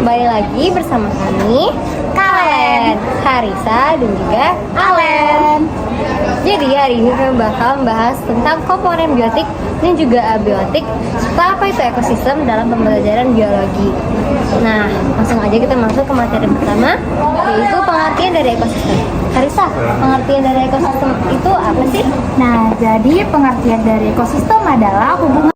kembali lagi bersama kami Kalen, Harisa, dan juga Alen. Jadi hari ini kami bakal membahas tentang komponen biotik dan juga abiotik serta apa itu ekosistem dalam pembelajaran biologi. Nah, langsung aja kita masuk ke materi pertama, yaitu pengertian dari ekosistem. Harisa, pengertian dari ekosistem itu apa sih? Nah, jadi pengertian dari ekosistem adalah hubungan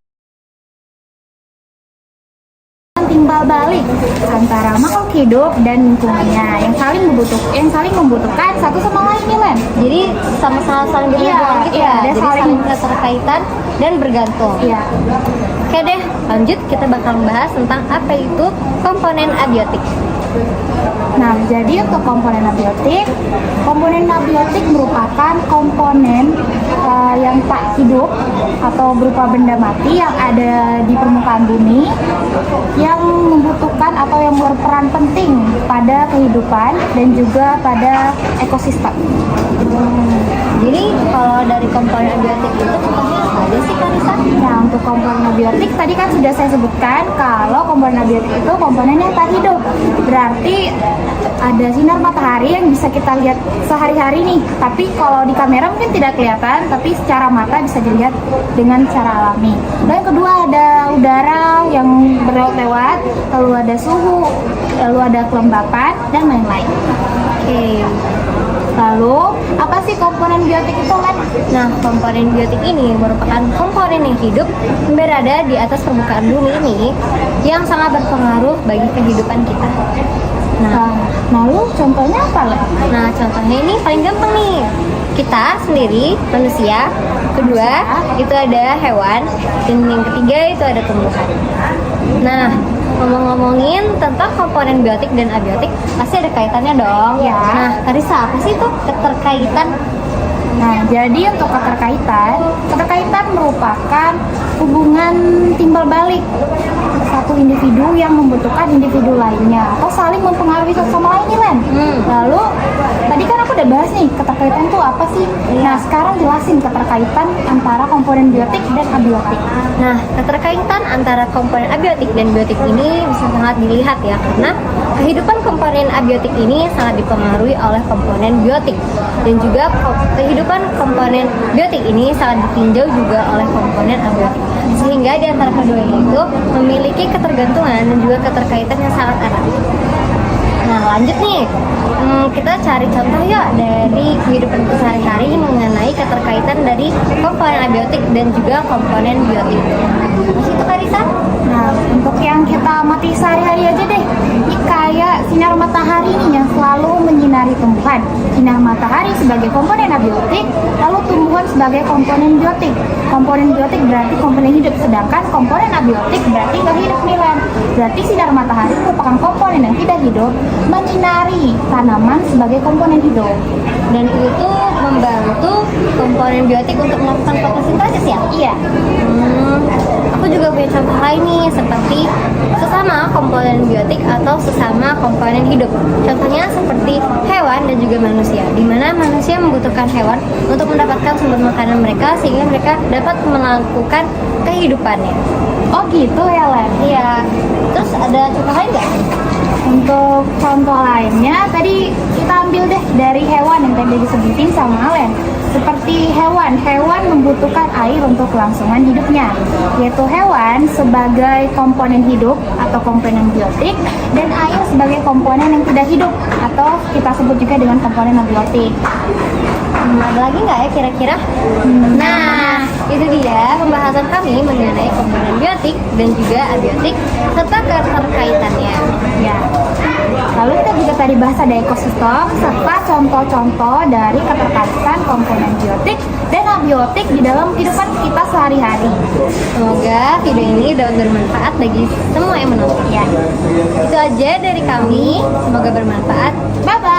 timbal balik antara makhluk hidup dan lingkungannya yang saling membutuhkan satu sama lain nih, Len. Jadi sama-sama saling berhubungan gitu ya. Dia Jadi saling keterkaitan dan bergantung. Iya. Oke deh, lanjut kita bakal membahas tentang apa itu komponen abiotik. Nah, jadi untuk komponen abiotik merupakan komponen yang tak hidup atau berupa benda mati yang ada di permukaan bumi yang membutuhkan atau yang berperan penting pada kehidupan dan juga pada ekosistem. Jadi kalau dari komponen abiotik itu contohnya apa aja sih, Karisa? Nah, untuk komponen abiotik tadi kan sudah saya sebutkan kalau komponen abiotik itu komponen yang tak hidup. Berarti ada sinar matahari yang bisa kita lihat sehari-hari nih. Tapi kalau di kamera mungkin tidak kelihatan, tapi secara mata bisa dilihat dengan cara alami. Dan yang kedua ada udara yang berlewat-lewat, lalu ada suhu, lalu ada kelembapan dan lain-lain. Oke. Lalu, apa sih komponen biotik itu, Len? Nah, komponen biotik ini merupakan komponen yang hidup yang berada di atas permukaan bumi ini yang sangat berpengaruh bagi kehidupan kita. Lalu contohnya apa, Len? Nah, contohnya ini paling gampang nih. Kita sendiri, manusia. Kedua, itu ada hewan. Dan yang ketiga, itu ada tumbuhan. Nah, ngomong-ngomongin tentang komponen biotik dan abiotik, pasti ada kaitannya dong. Ya. Nah, Karisa, apa sih itu keterkaitan? Nah, jadi untuk keterkaitan merupakan hubungan timbal balik satu individu yang membutuhkan individu lainnya atau saling mempengaruhi satu sama lain nih, Len. Lalu tadi kan aku udah bahas nih keterkaitan itu apa sih? Nah, sekarang jelasin keterkaitan antara komponen biotik dan abiotik. Nah, keterkaitan antara komponen abiotik dan biotik ini bisa sangat dilihat ya, karena kehidupan komponen abiotik ini sangat dipengaruhi oleh komponen biotik, dan juga kehidupan komponen biotik ini sangat ditinjau juga oleh komponen abiotik, sehingga di antara keduanya itu memiliki ketergantungan dan juga keterkaitan yang sangat erat. Nah, lanjut nih, kita cari contoh yuk dari kehidupan kita sehari-hari mengenai keterkaitan dari komponen abiotik dan juga komponen biotik. Masih itu, Karisa? Nah, untuk yang kita amati sehari-hari aja deh, ini kayak sinar matahari nih yang selalu menyinari tumbuhan. Sinar matahari sebagai komponen abiotik, lalu tumbuhan sebagai komponen biotik. Komponen biotik berarti komponen hidup, sedangkan komponen abiotik berarti nggak hidup nih, Len. Berarti sinar matahari merupakan komponen yang tidak hidup, menyinari tanaman sebagai komponen hidup. Dan itu membantu komponen biotik untuk melakukan fotosintesis ya? Iya. Aku juga punya contoh lain nih, seperti sesama komponen biotik atau sesama komponen hidup. Contohnya seperti hewan dan juga manusia, di mana manusia membutuhkan hewan untuk mendapatkan sumber makanan mereka sehingga mereka dapat melakukan kehidupannya. Oh gitu ya, Len? Iya. Terus ada contoh lain nggak? Untuk contoh lainnya, tadi kita ambil deh dari hewan yang tadi disebutin sama Alen. Seperti hewan membutuhkan air untuk kelangsungan hidupnya, yaitu hewan sebagai komponen hidup atau komponen biotik, dan air sebagai komponen yang tidak hidup atau kita sebut juga dengan komponen abiotik. Ada lagi nggak ya kira-kira? Nah, itu dia pembahasan kami mengenai komponen biotik dan juga abiotik serta keterkaitannya. Ya. Lalu kita juga tadi bahas ada ekosistem serta contoh-contoh dari keterkaitan komponen biotik dan abiotik di dalam kehidupan kita sehari-hari. Semoga video ini dapat bermanfaat bagi semua yang menonton. Ya. Itu aja dari kami. Semoga bermanfaat. Bye-bye.